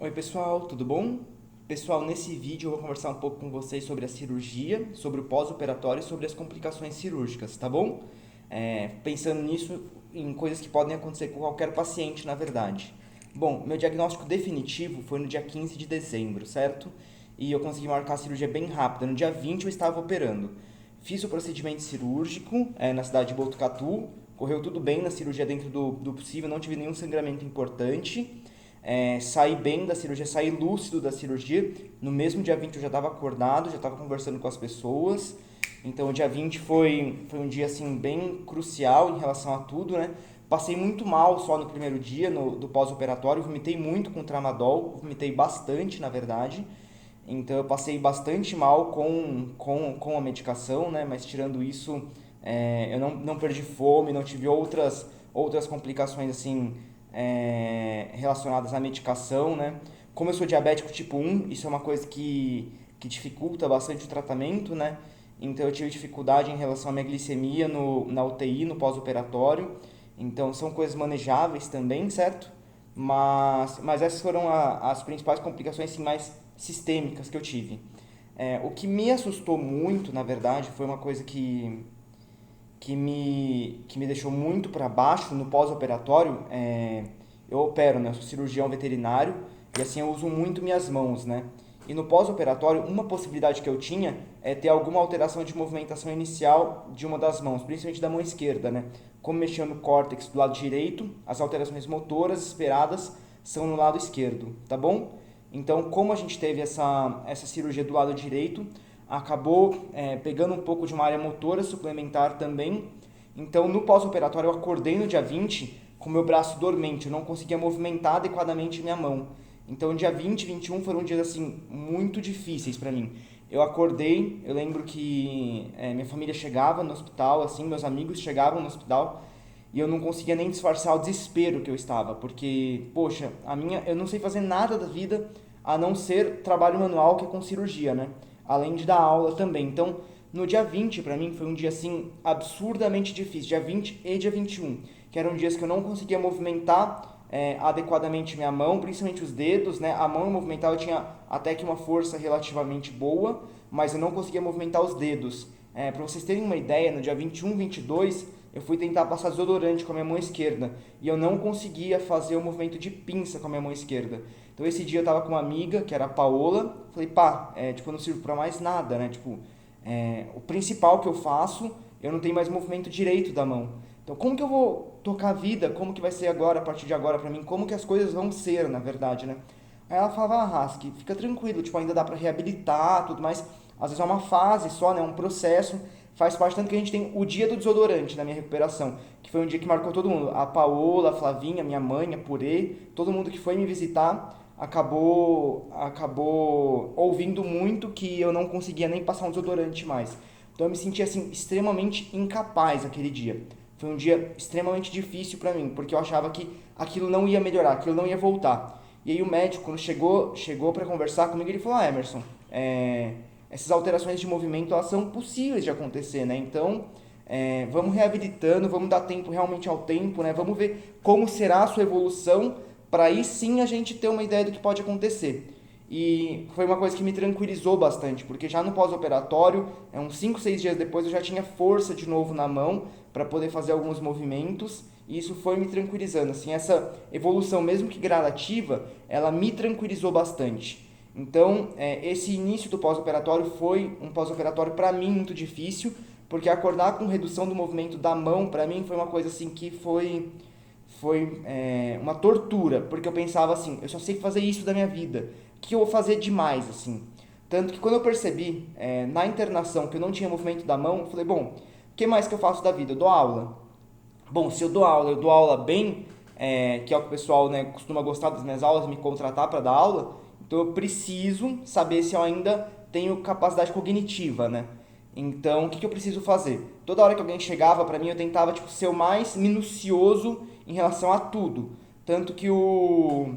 Oi pessoal, tudo bom? Pessoal, nesse vídeo eu vou conversar um pouco com vocês sobre a cirurgia, sobre o pós-operatório e sobre as complicações cirúrgicas, tá bom? Pensando nisso, em coisas que podem acontecer com qualquer paciente, na verdade. Bom, meu diagnóstico definitivo foi no dia 15 de dezembro, certo? E eu consegui marcar a cirurgia bem rápida. No dia 20 eu estava operando. Fiz o procedimento cirúrgico na cidade de Botucatu, correu tudo bem na cirurgia dentro do possível, não tive nenhum sangramento importante. Saí bem da cirurgia, saí lúcido da cirurgia. No mesmo dia 20 eu já estava acordado, já estava conversando com as pessoas. Então o dia 20 foi um dia assim bem crucial em relação a tudo, né? Passei muito mal só no primeiro dia do pós-operatório, vomitei muito com tramadol, vomitei bastante na verdade. Então eu passei bastante mal com a medicação, né? Mas tirando isso, eu não perdi fome, não tive outras complicações assim relacionadas à medicação, né? Como eu sou diabético tipo 1, isso é uma coisa que dificulta bastante o tratamento, né? Então eu tive dificuldade em relação à minha glicemia na UTI, no pós-operatório. Então são coisas manejáveis também, certo? Mas essas foram as principais complicações assim, mais sistêmicas que eu tive. O que me assustou muito, na verdade, foi uma coisa que me deixou muito para baixo no pós-operatório. Eu opero, né? Eu sou cirurgião veterinário e assim eu uso muito minhas mãos, né? E no pós-operatório, uma possibilidade que eu tinha é ter alguma alteração de movimentação inicial de uma das mãos, principalmente da mão esquerda, né? Como mexendo no córtex do lado direito, as alterações motoras esperadas são no lado esquerdo, tá bom? Então, como a gente teve essa cirurgia do lado direito, acabou pegando um pouco de uma área motora suplementar também. Então, no pós-operatório, eu acordei no dia 20 com meu braço dormente, eu não conseguia movimentar adequadamente minha mão. Então, dia 20 e 21 foram dias assim muito difíceis para mim. Eu acordei, eu lembro que minha família chegava no hospital, assim, meus amigos chegavam no hospital e eu não conseguia nem disfarçar o desespero que eu estava, porque, poxa, eu não sei fazer nada da vida a não ser trabalho manual que é com cirurgia, né? Além de dar aula também. Então, no dia 20 para mim foi um dia assim absurdamente difícil, dia 20 e dia 21, que eram dias que eu não conseguia movimentar adequadamente minha mão, principalmente os dedos, né? A mão eu movimentava, eu tinha até que uma força relativamente boa, mas eu não conseguia movimentar os dedos. Para vocês terem uma ideia, no dia 21, 22, eu fui tentar passar desodorante com a minha mão esquerda e eu não conseguia fazer o movimento de pinça com a minha mão esquerda. Então esse dia eu tava com uma amiga, que era a Paola, falei, pá, tipo, eu não sirvo pra mais nada, né? Tipo, o principal que eu faço, eu não tenho mais movimento direito da mão. Então como que eu vou tocar a vida? Como que vai ser agora, a partir de agora pra mim? Como que as coisas vão ser, na verdade, né? Aí ela falava, Rask, fica tranquilo, tipo, ainda dá pra reabilitar, tudo mais. Às vezes é uma fase só, né? Um processo. Faz parte tanto que a gente tem o dia do desodorante na minha recuperação, que foi um dia que marcou todo mundo. A Paola, a Flavinha, minha mãe, a Purê, todo mundo que foi me visitar acabou ouvindo muito que eu não conseguia nem passar um desodorante mais. Então eu me senti assim extremamente incapaz aquele dia. Foi um dia extremamente difícil para mim, porque eu achava que aquilo não ia melhorar, aquilo não ia voltar. E aí o médico, quando chegou para conversar comigo, ele falou: Emerson, essas alterações de movimento elas são possíveis de acontecer, né? Então vamos reabilitando, vamos dar tempo realmente ao tempo, né? Vamos ver como será a sua evolução para aí sim a gente ter uma ideia do que pode acontecer. E foi uma coisa que me tranquilizou bastante, porque já no pós-operatório, uns 5, 6 dias depois, eu já tinha força de novo na mão para poder fazer alguns movimentos, e isso foi me tranquilizando. Assim, essa evolução, mesmo que gradativa, ela me tranquilizou bastante. Então, esse início do pós-operatório foi um pós-operatório para mim muito difícil, porque acordar com redução do movimento da mão, para mim, foi uma coisa assim que foi uma tortura, porque eu pensava assim, eu só sei fazer isso da minha vida, o que eu vou fazer demais, assim. Tanto que quando eu percebi na internação que eu não tinha movimento da mão, eu falei, bom, o que mais que eu faço da vida? Eu dou aula. Bom, se eu dou aula bem, que é o que o pessoal, né, costuma gostar das minhas aulas, me contratar para dar aula, então eu preciso saber se eu ainda tenho capacidade cognitiva, né? Então, o que eu preciso fazer? Toda hora que alguém chegava para mim, eu tentava tipo, ser o mais minucioso em relação a tudo. Tanto que o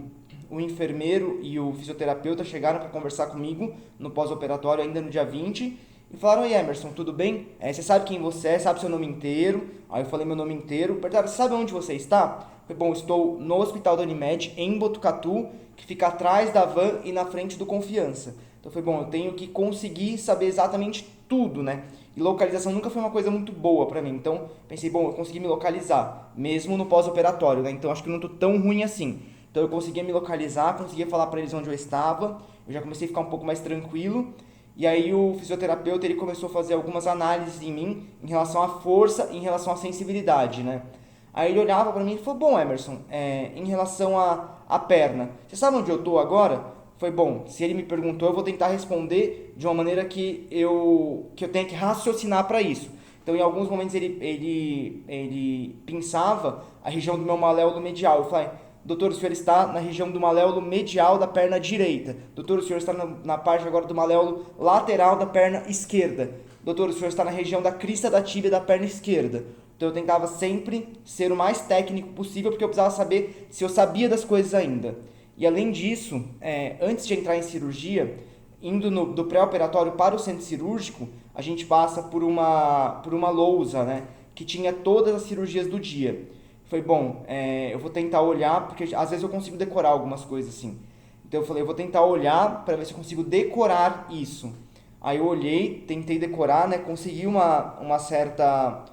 enfermeiro e o fisioterapeuta chegaram para conversar comigo no pós-operatório ainda no dia 20 e falaram: oi Emerson, tudo bem? Você sabe quem você é, sabe seu nome inteiro? Aí eu falei meu nome inteiro. Perguntaram: sabe onde você está? Eu falei: bom, estou no Hospital da Unimed, em Botucatu, que fica atrás da van e na frente do Confiança. Então foi bom, eu tenho que conseguir saber exatamente tudo, né? E localização nunca foi uma coisa muito boa pra mim. Então pensei: bom, eu consegui me localizar, mesmo no pós-operatório, né? Então acho que eu não tô tão ruim assim. Então eu conseguia me localizar, conseguia falar pra eles onde eu estava. Eu já comecei a ficar um pouco mais tranquilo. E aí o fisioterapeuta ele começou a fazer algumas análises em mim em relação à força, em relação à sensibilidade, né? Aí ele olhava pra mim e falou: bom, Emerson, em relação à perna, você sabe onde eu tô agora? Foi bom, se ele me perguntou, eu vou tentar responder de uma maneira que eu tenha que raciocinar para isso. Então, em alguns momentos, ele pensava a região do meu maléolo medial. Eu falei: doutor, o senhor está na região do maléolo medial da perna direita. Doutor, o senhor está na parte agora do maléolo lateral da perna esquerda. Doutor, o senhor está na região da crista da tíbia da perna esquerda. Então, eu tentava sempre ser o mais técnico possível, porque eu precisava saber se eu sabia das coisas ainda. E além disso, antes de entrar em cirurgia, indo do pré-operatório para o centro cirúrgico, a gente passa por uma lousa, né, que tinha todas as cirurgias do dia. Foi bom, eu vou tentar olhar, porque às vezes eu consigo decorar algumas coisas assim. Então eu falei: eu vou tentar olhar para ver se eu consigo decorar isso. Aí eu olhei, tentei decorar, né, consegui uma certa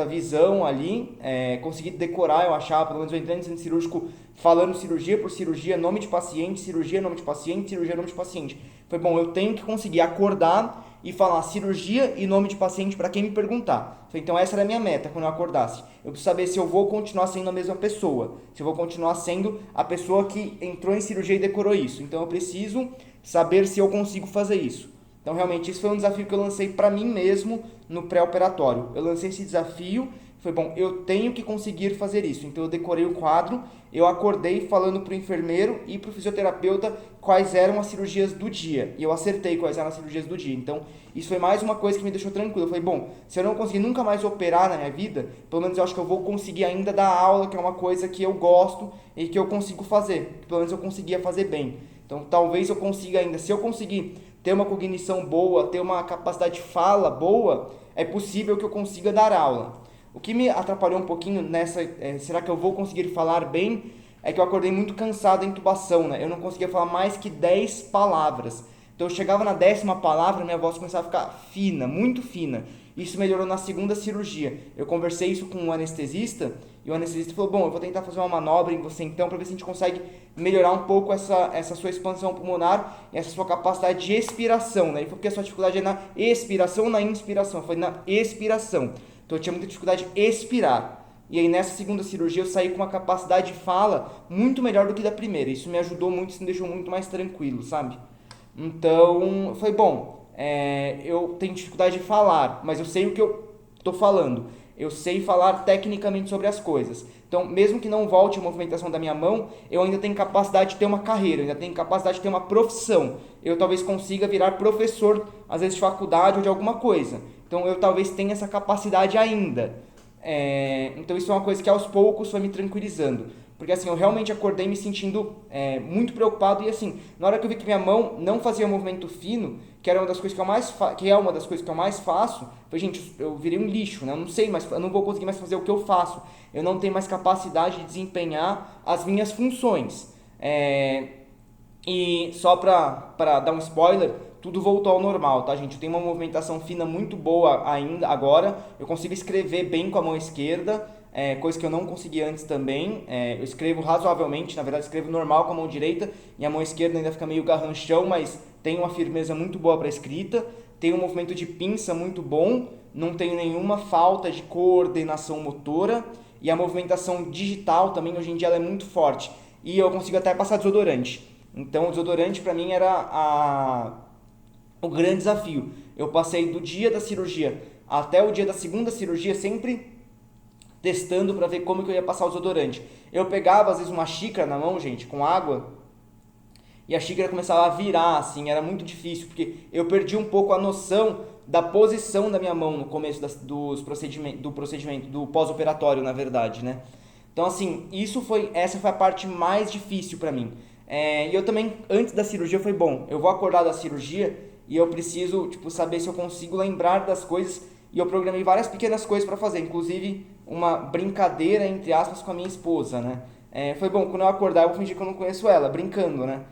visão ali, consegui decorar, eu achava, pelo menos eu entrei no centro cirúrgico falando cirurgia por cirurgia, nome de paciente, cirurgia, nome de paciente, cirurgia, nome de paciente. Foi bom, eu tenho que conseguir acordar e falar cirurgia e nome de paciente para quem me perguntar. Então essa era a minha meta quando eu acordasse. Eu preciso saber se eu vou continuar sendo a mesma pessoa, se eu vou continuar sendo a pessoa que entrou em cirurgia e decorou isso. Então eu preciso saber se eu consigo fazer isso. Então, realmente, esse foi um desafio que eu lancei para mim mesmo no pré-operatório. Eu lancei esse desafio, foi bom, eu tenho que conseguir fazer isso. Então, eu decorei o quadro, eu acordei falando para o enfermeiro e para o fisioterapeuta quais eram as cirurgias do dia. E eu acertei quais eram as cirurgias do dia. Então, isso foi mais uma coisa que me deixou tranquilo. Eu falei: bom, se eu não conseguir nunca mais operar na minha vida, pelo menos eu acho que eu vou conseguir ainda dar aula, que é uma coisa que eu gosto e que eu consigo fazer. Pelo menos eu conseguia fazer bem. Então, talvez eu consiga ainda, se eu conseguir ter uma cognição boa, ter uma capacidade de fala boa, é possível que eu consiga dar aula. O que me atrapalhou um pouquinho nessa, será que eu vou conseguir falar bem, é que eu acordei muito cansado da intubação, né? Eu não conseguia falar mais que 10 palavras. Então eu chegava na 10ª palavra, minha voz começava a ficar fina, muito fina. Isso melhorou na segunda cirurgia. Eu conversei isso com o anestesista, e o anestesista falou: bom, eu vou tentar fazer uma manobra em você então, para ver se a gente consegue melhorar um pouco essa sua expansão pulmonar e essa sua capacidade de expiração, né? Ele falou que a sua dificuldade é na expiração ou na inspiração. Foi na expiração. Então eu tinha muita dificuldade de expirar. E aí nessa segunda cirurgia eu saí com uma capacidade de fala muito melhor do que da primeira. Isso me ajudou muito, isso me deixou muito mais tranquilo, sabe? Então, foi bom. Eu tenho dificuldade de falar, mas eu sei o que eu estou falando. Eu sei falar tecnicamente sobre as coisas. Então, mesmo que não volte a movimentação da minha mão, eu ainda tenho capacidade de ter uma carreira, eu ainda tenho capacidade de ter uma profissão. Eu talvez consiga virar professor, às vezes de faculdade ou de alguma coisa. Então, eu talvez tenha essa capacidade ainda. Então, isso é uma coisa que aos poucos foi me tranquilizando. Porque assim, eu realmente acordei me sentindo muito preocupado. E assim, na hora que eu vi que minha mão não fazia movimento fino, que era uma das coisas que eu mais que é uma das coisas que eu mais faço, foi: gente, eu virei um lixo, né? Eu não sei mais, eu não vou conseguir mais fazer o que eu faço. Eu não tenho mais capacidade de desempenhar as minhas funções. E só pra dar um spoiler, tudo voltou ao normal, tá, gente? Eu tenho uma movimentação fina muito boa ainda agora. Eu consigo escrever bem com a mão esquerda, coisa que eu não conseguia antes também. Eu escrevo razoavelmente, na verdade escrevo normal com a mão direita, e a mão esquerda ainda fica meio garranchão, mas tem uma firmeza muito boa para escrita. Tenho um movimento de pinça muito bom, não tenho nenhuma falta de coordenação motora, e a movimentação digital também hoje em dia ela é muito forte. E eu consigo até passar desodorante. Então o desodorante para mim era o grande desafio. Eu passei do dia da cirurgia até o dia da segunda cirurgia sempre testando para ver como que eu ia passar o desodorante. Eu pegava às vezes uma xícara na mão, gente, com água, e a xícara começava a virar, assim, era muito difícil, porque eu perdi um pouco a noção da posição da minha mão no começo do procedimento, do pós-operatório, na verdade, né? Então, assim, essa foi a parte mais difícil para mim. E eu também, antes da cirurgia, foi bom, eu vou acordar da cirurgia e eu preciso, tipo, saber se eu consigo lembrar das coisas, e eu programei várias pequenas coisas para fazer, inclusive uma brincadeira, entre aspas, com a minha esposa, né? Foi bom, quando eu acordar eu vou fingir que eu não conheço ela, brincando, né?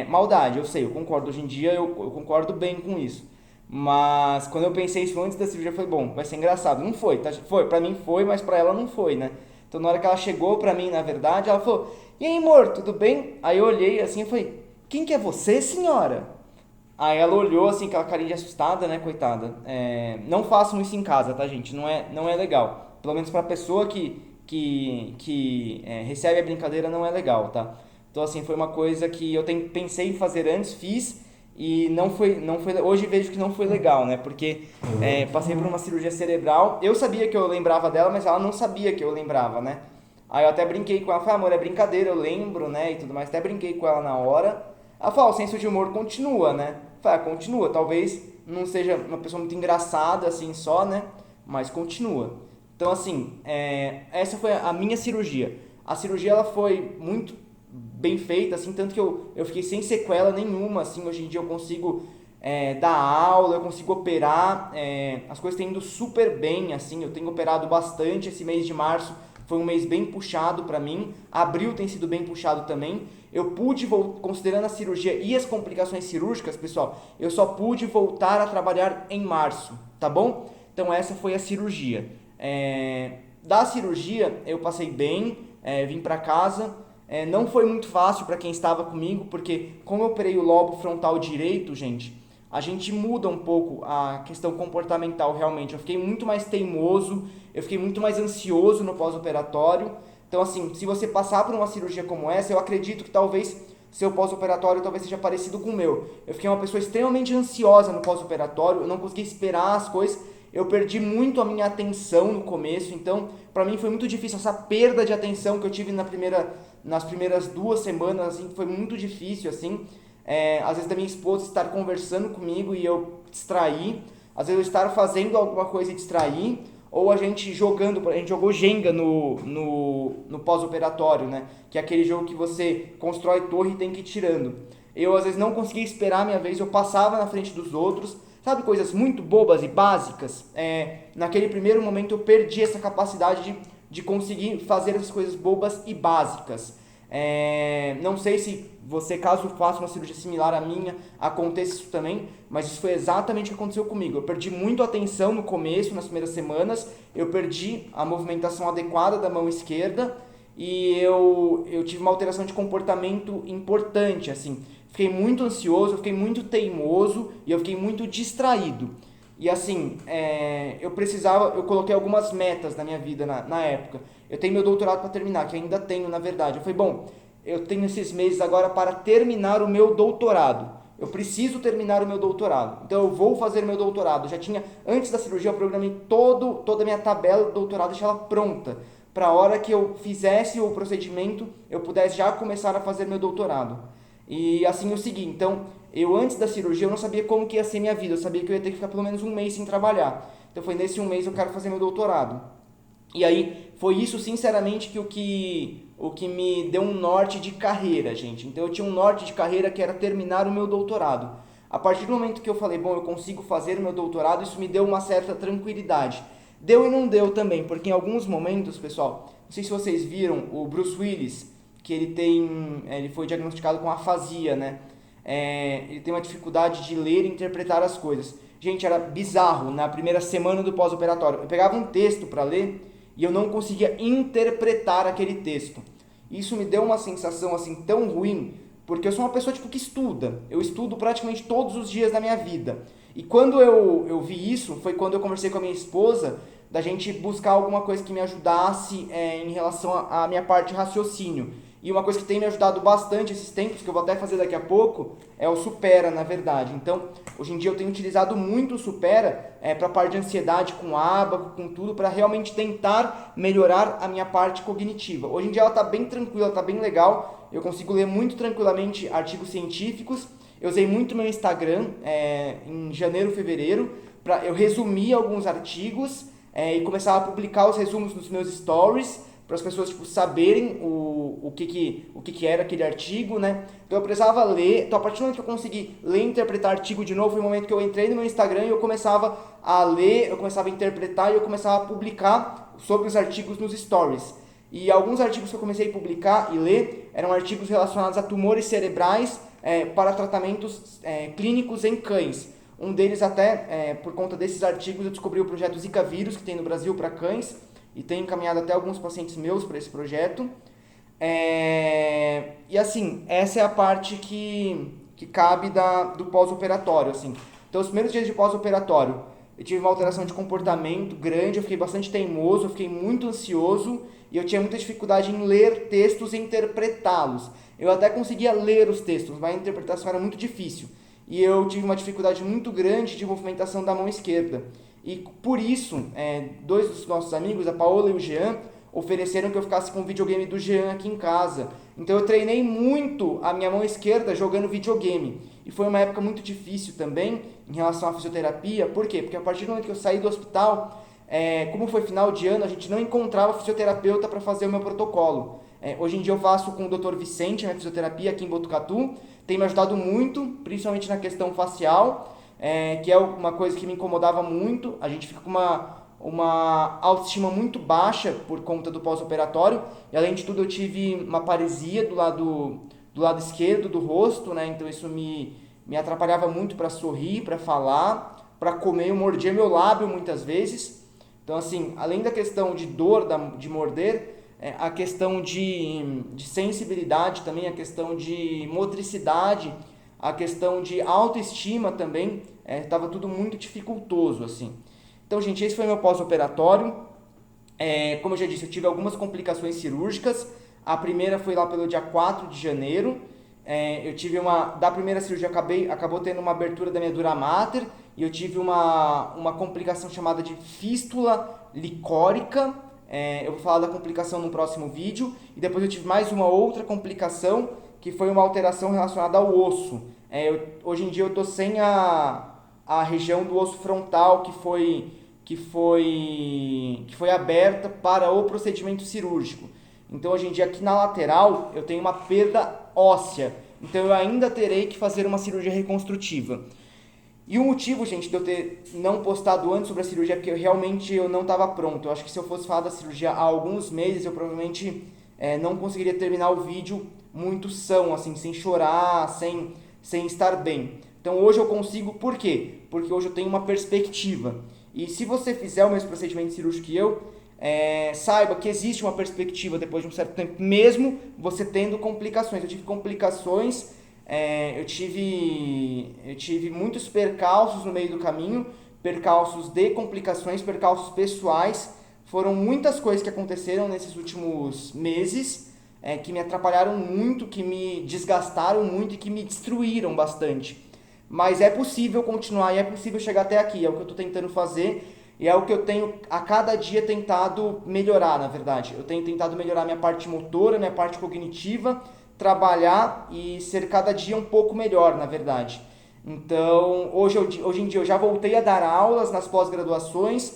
Maldade, eu sei, eu concordo, hoje em dia eu concordo bem com isso. Mas quando eu pensei isso antes da cirurgia, foi bom, vai ser engraçado. Não foi, tá? Foi, pra mim foi, mas pra ela não foi, né? Então na hora que ela chegou pra mim, na verdade, ela falou: "E aí, amor, tudo bem?" Aí eu olhei assim e falei: "Quem que é você, senhora?" Aí ela olhou assim, aquela carinha de assustada, né, coitada. Não façam isso em casa, tá, gente? Não é legal. Pelo menos pra pessoa que recebe a brincadeira, não é legal, tá? Então, assim, foi uma coisa que eu pensei em fazer antes, fiz e não foi. Hoje vejo que não foi legal, né? Porque passei por uma cirurgia cerebral. Eu sabia que eu lembrava dela, mas ela não sabia que eu lembrava, né? Aí eu até brinquei com ela, falei: "Amor, é brincadeira, eu lembro, né?" E tudo mais. Até brinquei com ela na hora. Ela falou: "O senso de humor continua, né?" Eu falei: "Continua. Talvez não seja uma pessoa muito engraçada assim só, né? Mas continua." Então, assim, essa foi a minha cirurgia. A cirurgia ela foi muito bem feita, assim, tanto que eu fiquei sem sequela nenhuma, assim, hoje em dia eu consigo dar aula, eu consigo operar, as coisas têm indo super bem, assim, eu tenho operado bastante. Esse mês de março foi um mês bem puxado para mim, abril tem sido bem puxado também. Eu pude, considerando a cirurgia e as complicações cirúrgicas, pessoal, eu só pude voltar a trabalhar em março, tá bom? Então essa foi a cirurgia. Da cirurgia eu passei bem, vim para casa. Não foi muito fácil para quem estava comigo, porque como eu operei o lobo frontal direito, gente, a gente muda um pouco a questão comportamental realmente. Eu fiquei muito mais teimoso, eu fiquei muito mais ansioso no pós-operatório. Então, assim, se você passar por uma cirurgia como essa, eu acredito que talvez seu pós-operatório talvez seja parecido com o meu. Eu fiquei uma pessoa extremamente ansiosa no pós-operatório, eu não conseguia esperar as coisas, eu perdi muito a minha atenção no começo, então para mim foi muito difícil essa perda de atenção que eu tive nas primeiras 2 semanas, assim, foi muito difícil, assim. Às vezes da minha esposa estar conversando comigo e eu distrair, às vezes eu estar fazendo alguma coisa e distrair, ou a gente jogou Jenga no pós-operatório, né? Que é aquele jogo que você constrói torre e tem que ir tirando. Eu às vezes não conseguia esperar a minha vez, eu passava na frente dos outros, sabe, coisas muito bobas e básicas. Naquele primeiro momento eu perdi essa capacidade de conseguir fazer essas coisas bobas e básicas. Não sei se você, caso faça uma cirurgia similar à minha, aconteça isso também, mas isso foi exatamente o que aconteceu comigo. Eu perdi muito a atenção no começo, nas primeiras semanas, eu perdi a movimentação adequada da mão esquerda e eu tive uma alteração de comportamento importante, assim. Fiquei muito ansioso, eu fiquei muito teimoso e eu fiquei muito distraído. E assim, eu coloquei algumas metas na minha vida na época. Eu tenho meu doutorado para terminar, que ainda tenho, na verdade. Eu falei, bom, eu tenho esses meses agora para terminar o meu doutorado. Eu preciso terminar o meu doutorado. Então eu vou fazer meu doutorado. Eu já tinha, antes da cirurgia, eu programei toda a minha tabela do doutorado, deixei ela pronta. Para a hora que eu fizesse o procedimento, eu pudesse já começar a fazer meu doutorado. E assim eu segui. Então, eu antes da cirurgia, eu não sabia como que ia ser minha vida. Eu sabia que eu ia ter que ficar pelo menos um mês sem trabalhar. Então foi nesse um mês eu quero fazer meu doutorado. E aí, foi isso, sinceramente, o que me deu um norte de carreira, gente. Então eu tinha um norte de carreira que era terminar o meu doutorado. A partir do momento que eu falei, bom, eu consigo fazer o meu doutorado, isso me deu uma certa tranquilidade. Deu e não deu também, porque em alguns momentos, pessoal, não sei se vocês viram o Bruce Willis, que ele foi diagnosticado com afasia, né? Ele tem uma dificuldade de ler e interpretar as coisas. Gente, era bizarro na primeira semana do pós-operatório. Eu pegava um texto para ler e eu não conseguia interpretar aquele texto. Isso me deu uma sensação assim tão ruim, porque eu sou uma pessoa tipo que estuda. Eu estudo praticamente todos os dias da minha vida. E quando eu vi isso, foi quando eu conversei com a minha esposa, da gente buscar alguma coisa que me ajudasse em relação à minha parte de raciocínio. E uma coisa que tem me ajudado bastante esses tempos, que eu vou até fazer daqui a pouco, é o Supera, na verdade. Então, hoje em dia eu tenho utilizado muito o Supera para a parte de ansiedade, com ábaco, com tudo, para realmente tentar melhorar a minha parte cognitiva. Hoje em dia ela está bem tranquila, está bem legal. Eu consigo ler muito tranquilamente artigos científicos. Eu usei muito meu Instagram em janeiro, fevereiro, para eu resumir alguns artigos e começar a publicar os resumos nos meus stories, para as pessoas saberem o que era aquele artigo, né? Então eu precisava ler, então a partir do momento que eu consegui ler e interpretar artigo de novo, foi o momento que eu entrei no meu Instagram e eu começava a ler, eu começava a interpretar e eu começava a publicar sobre os artigos nos stories. E alguns artigos que eu comecei a publicar e ler eram artigos relacionados a tumores cerebrais para tratamentos clínicos em cães. Um deles até, por conta desses artigos, eu descobri o projeto Zika Vírus, que tem no Brasil para cães, e tenho encaminhado até alguns pacientes meus para esse projeto. E assim, essa é a parte que cabe do pós-operatório. Assim. Então, os primeiros dias de pós-operatório, eu tive uma alteração de comportamento grande, eu fiquei bastante teimoso, eu fiquei muito ansioso e eu tinha muita dificuldade em ler textos e interpretá-los. Eu até conseguia ler os textos, mas a interpretação era muito difícil. E eu tive uma dificuldade muito grande de movimentação da mão esquerda. E por isso, dois dos nossos amigos, a Paola e o Jean, ofereceram que eu ficasse com o videogame do Jean aqui em casa. Então eu treinei muito a minha mão esquerda jogando videogame. E foi uma época muito difícil também em relação à fisioterapia. Por quê? Porque a partir do momento que eu saí do hospital, como foi final de ano, a gente não encontrava fisioterapeuta para fazer o meu protocolo. Hoje em dia eu faço com o Dr. Vicente, minha fisioterapia aqui em Botucatu. Tem me ajudado muito, principalmente na questão facial, que é uma coisa que me incomodava muito. A gente fica com uma autoestima muito baixa por conta do pós-operatório. E além de tudo eu tive uma paresia do lado esquerdo do rosto, né? Então isso me atrapalhava muito para sorrir, para falar, para comer. Eu mordia meu lábio muitas vezes. Então assim, além da questão de dor de morder, a questão de sensibilidade também, a questão de motricidade, a questão de autoestima também, estava tudo muito dificultoso, assim. Então, gente, esse foi meu pós-operatório. Como eu já disse, eu tive algumas complicações cirúrgicas. A primeira foi lá pelo dia 4 de janeiro. Eu tive da primeira cirurgia, acabou tendo uma abertura da minha dura mater, e eu tive uma complicação chamada de fístula licórica. Eu vou falar da complicação no próximo vídeo. E depois eu tive mais uma outra complicação, que foi uma alteração relacionada ao osso. Hoje em dia eu estou sem a região do osso frontal que foi aberta para o procedimento cirúrgico. Então hoje em dia aqui na lateral eu tenho uma perda óssea. Então eu ainda terei que fazer uma cirurgia reconstrutiva. E o motivo, gente, de eu ter não postado antes sobre a cirurgia é porque realmente eu não estava pronto. Eu acho que se eu fosse falar da cirurgia há alguns meses, eu provavelmente não conseguiria terminar o vídeo muito são, assim, sem chorar, sem estar bem. Então hoje eu consigo, por quê? Porque hoje eu tenho uma perspectiva. E se você fizer o mesmo procedimento cirúrgico que eu, saiba que existe uma perspectiva depois de um certo tempo, mesmo você tendo complicações. Eu tive complicações. Eu tive muitos percalços no meio do caminho, percalços de complicações, percalços pessoais. Foram muitas coisas que aconteceram nesses últimos meses, que me atrapalharam muito, que me desgastaram muito e que me destruíram bastante. Mas é possível continuar e é possível chegar até aqui, é o que eu estou tentando fazer e é o que eu tenho a cada dia tentado melhorar, na verdade. Eu tenho tentado melhorar minha parte motora, minha parte cognitiva, trabalhar e ser cada dia um pouco melhor, na verdade. Então, hoje em dia eu já voltei a dar aulas nas pós-graduações.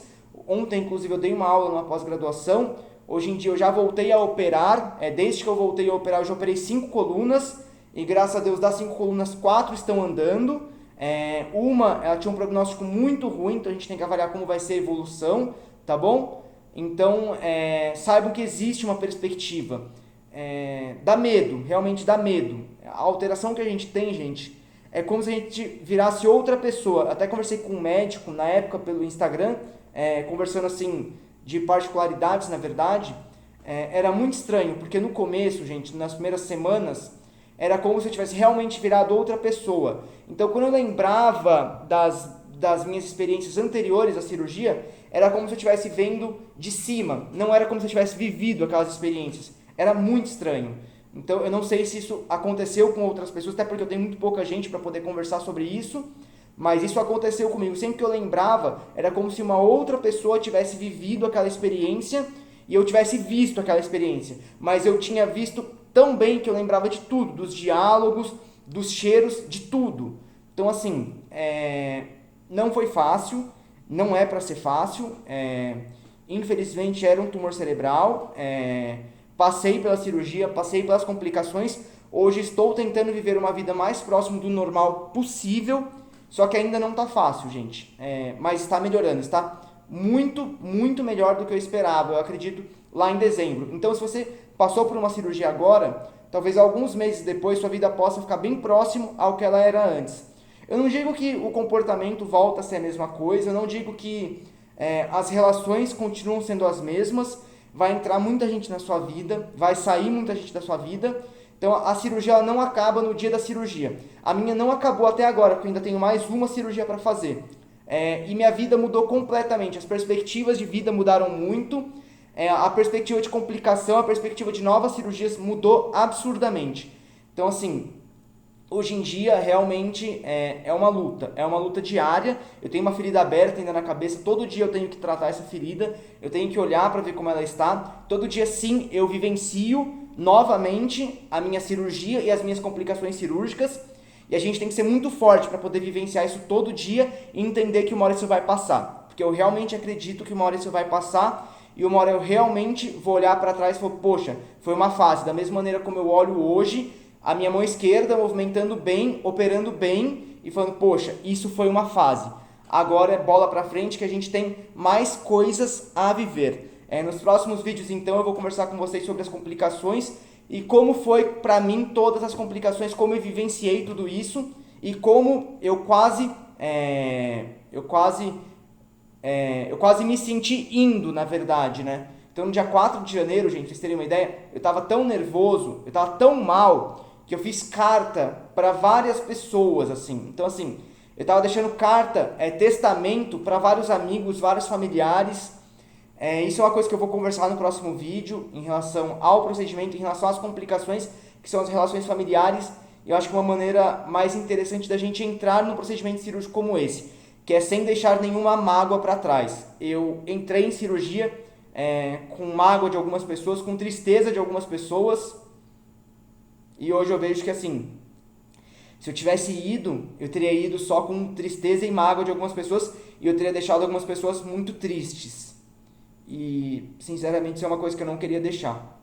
Ontem, inclusive, eu dei uma aula numa pós-graduação. Hoje em dia eu já voltei a operar. Desde que eu voltei a operar, eu já operei 5 colunas. E graças a Deus, das 5 colunas, 4 estão andando. Ela tinha um prognóstico muito ruim, então a gente tem que avaliar como vai ser a evolução, tá bom? Então, saibam que existe uma perspectiva. Dá medo, realmente dá medo. A alteração que a gente tem, gente, é como se a gente virasse outra pessoa. Até conversei com um médico, na época, pelo Instagram, conversando assim, de particularidades, na verdade. Era muito estranho, porque no começo, gente, nas primeiras semanas, era como se eu tivesse realmente virado outra pessoa. Então, quando eu lembrava das minhas experiências anteriores à cirurgia, era como se eu estivesse vendo de cima. Não era como se eu tivesse vivido aquelas experiências. Era muito estranho. Então, eu não sei se isso aconteceu com outras pessoas, até porque eu tenho muito pouca gente para poder conversar sobre isso, mas isso aconteceu comigo. Sempre que eu lembrava, era como se uma outra pessoa tivesse vivido aquela experiência e eu tivesse visto aquela experiência. Mas eu tinha visto tão bem que eu lembrava de tudo, dos diálogos, dos cheiros, de tudo. Então, assim, não foi fácil, não é para ser fácil. Infelizmente, era um tumor cerebral. passei pela cirurgia, passei pelas complicações, hoje estou tentando viver uma vida mais próximo do normal possível, só que ainda não está fácil, gente. Mas está melhorando, está muito, muito melhor do que eu esperava, eu acredito, lá em dezembro. Então, se você passou por uma cirurgia agora, talvez alguns meses depois sua vida possa ficar bem próximo ao que ela era antes. Eu não digo que o comportamento volta a ser a mesma coisa, eu não digo que as relações continuam sendo as mesmas, vai entrar muita gente na sua vida, vai sair muita gente da sua vida, então a cirurgia ela não acaba no dia da cirurgia. A minha não acabou até agora, porque eu ainda tenho mais uma cirurgia para fazer. E minha vida mudou completamente, as perspectivas de vida mudaram muito, a perspectiva de complicação, a perspectiva de novas cirurgias mudou absurdamente. Então, assim, hoje em dia realmente é uma luta diária. Eu tenho uma ferida aberta ainda na cabeça, todo dia eu tenho que tratar essa ferida, eu tenho que olhar para ver como ela está. Todo dia sim eu vivencio novamente a minha cirurgia e as minhas complicações cirúrgicas, e a gente tem que ser muito forte para poder vivenciar isso todo dia e entender que uma hora isso vai passar, porque eu realmente acredito que uma hora isso vai passar, e uma hora eu realmente vou olhar para trás e falar, poxa, foi uma fase, da mesma maneira como eu olho hoje, a minha mão esquerda movimentando bem, operando bem, e falando, poxa, isso foi uma fase. Agora é bola pra frente que a gente tem mais coisas a viver. Nos próximos vídeos, então, eu vou conversar com vocês sobre as complicações e como foi pra mim todas as complicações, como eu vivenciei tudo isso e como eu quase me senti indo, na verdade, né? Então, no dia 4 de janeiro, gente, pra vocês terem uma ideia, eu tava tão nervoso, eu tava tão mal, que eu fiz carta para várias pessoas, assim. Então, assim, eu tava deixando carta, testamento para vários amigos, vários familiares. Isso é uma coisa que eu vou conversar no próximo vídeo, em relação ao procedimento, em relação às complicações, que são as relações familiares. Eu acho que uma maneira mais interessante da gente entrar num procedimento cirúrgico como esse, que é sem deixar nenhuma mágoa para trás. Eu entrei em cirurgia com mágoa de algumas pessoas, com tristeza de algumas pessoas, e hoje eu vejo que, assim, se eu tivesse ido, eu teria ido só com tristeza e mágoa de algumas pessoas, e eu teria deixado algumas pessoas muito tristes. E, sinceramente, isso é uma coisa que eu não queria deixar.